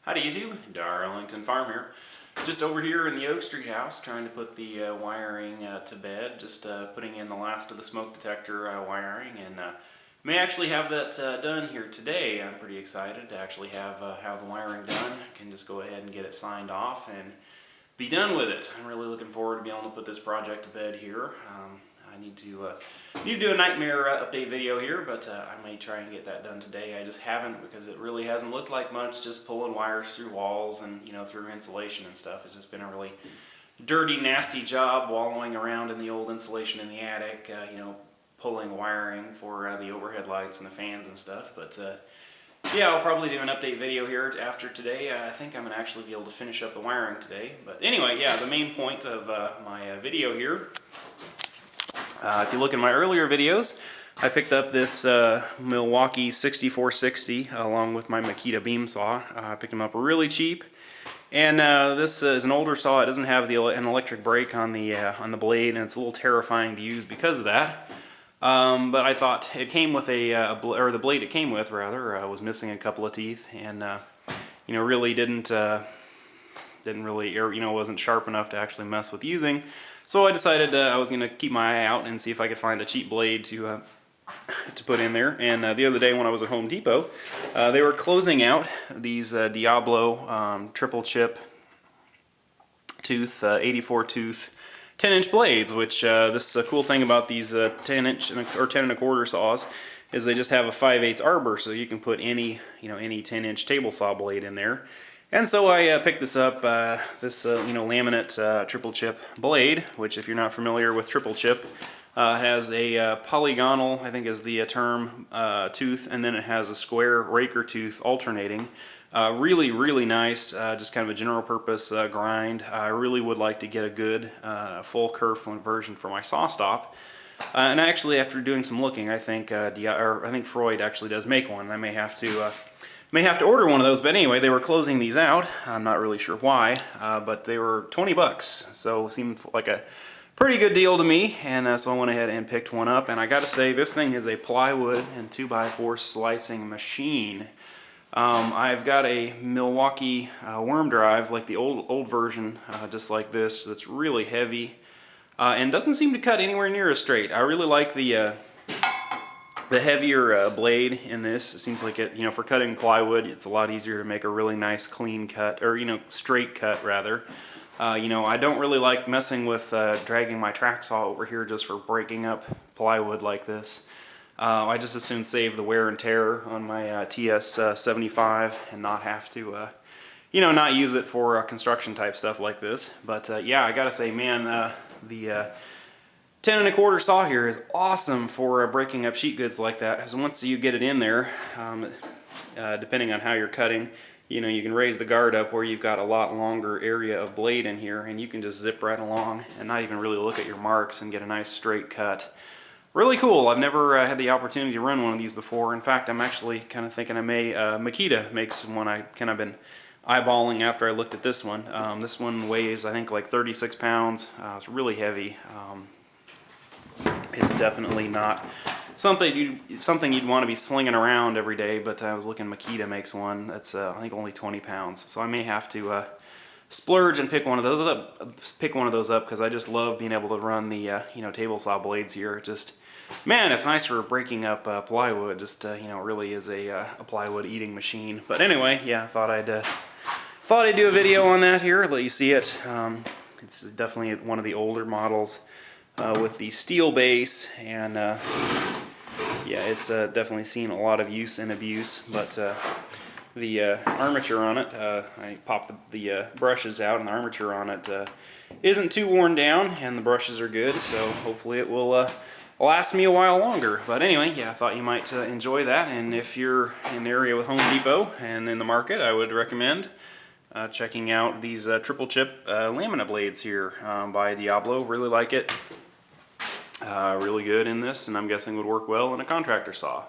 Howdy YouTube, Darlington Farm here. Just over here in the Oak Street house trying to put the wiring to bed, just putting in the last of the smoke detector wiring, and may actually have that done here today. I'm pretty excited to actually have the wiring done. I can just go ahead and get it signed off and be done with it. I'm really looking forward to being able to put this project to bed here. I need to do a nightmare update video here, but I may try and get that done today. I just haven't, because it really hasn't looked like much, just pulling wires through walls and through insulation and stuff. It's just been a really dirty, nasty job wallowing around in the old insulation in the attic, pulling wiring for the overhead lights and the fans and stuff. But yeah, I'll probably do an update video here after today. I think I'm going to actually be able to finish up the wiring today. But anyway, yeah, the main point of my video here, if you look in my earlier videos, I picked up this Milwaukee 6460 along with my Makita beam saw. I picked them up really cheap, and this is an older saw. It doesn't have an electric brake on the blade, and it's a little terrifying to use because of that. But I thought it came with or the blade it came with rather was missing a couple of teeth, and really didn't really, wasn't sharp enough to actually mess with using. So I decided I was going to keep my eye out and see if I could find a cheap blade to put in there. And the other day when I was at Home Depot, they were closing out these Diablo triple chip tooth, 84 tooth 10-inch blades, which this cool thing about these 10-inch or 10 1/4 saws is they just have a 5/8 arbor, so you can put any 10-inch table saw blade in there. And so I picked this up, this laminate triple chip blade, which, if you're not familiar with triple chip, has a polygonal, I think is the term, tooth, and then it has a square raker tooth alternating. Really, really nice, just kind of a general purpose grind. I really would like to get a good full kerf version for my saw stop. And actually, after doing some looking, I think Freud actually does make one. I may have to order one of those, but anyway, they were closing these out. I'm not really sure why, but they were 20 bucks, so it seemed like a pretty good deal to me, and so I went ahead and picked one up. And I gotta say, this thing is a plywood and 2x4 slicing machine. I've got a Milwaukee worm drive, like the old version, just like this, that's really heavy, and doesn't seem to cut anywhere near as straight. I really like the heavier blade in this. It seems like it, for cutting plywood, it's a lot easier to make a really nice clean cut, or straight cut rather. I don't really like messing with dragging my track saw over here just for breaking up plywood like this. I just as soon save the wear and tear on my TS 75 and not have to, not use it for construction type stuff like this. But yeah, I gotta say, man, the 10 1/4 saw here is awesome for breaking up sheet goods like that. Because once you get it in there, depending on how you're cutting, you can raise the guard up where you've got a lot longer area of blade in here, and you can just zip right along and not even really look at your marks and get a nice straight cut. Really cool. I've never had the opportunity to run one of these before. In fact, I'm actually kind of thinking I may, Makita makes one I kind of been eyeballing after I looked at this one. This one weighs, I think, like 36 pounds. It's really heavy. It's definitely not something you'd want to be slinging around every day, but I was looking, Makita makes one that's I think only 20 pounds. So I may have to splurge and pick one of those up, because I just love being able to run the table saw blades here. Just, man, it's nice for breaking up plywood. Just it really is a plywood eating machine. But anyway, yeah, thought I'd do a video on that here, let you see it. It's definitely one of the older models with the steel base, and yeah, it's definitely seen a lot of use and abuse. But the armature on it, I popped the brushes out, and the armature on it isn't too worn down, and the brushes are good, so hopefully it will last me a while longer. But anyway, yeah, I thought you might enjoy that, and if you're in the area with Home Depot and in the market, I would recommend checking out these triple chip laminate blades here by Diablo. Really like it. Really good in this, and I'm guessing would work well in a contractor saw.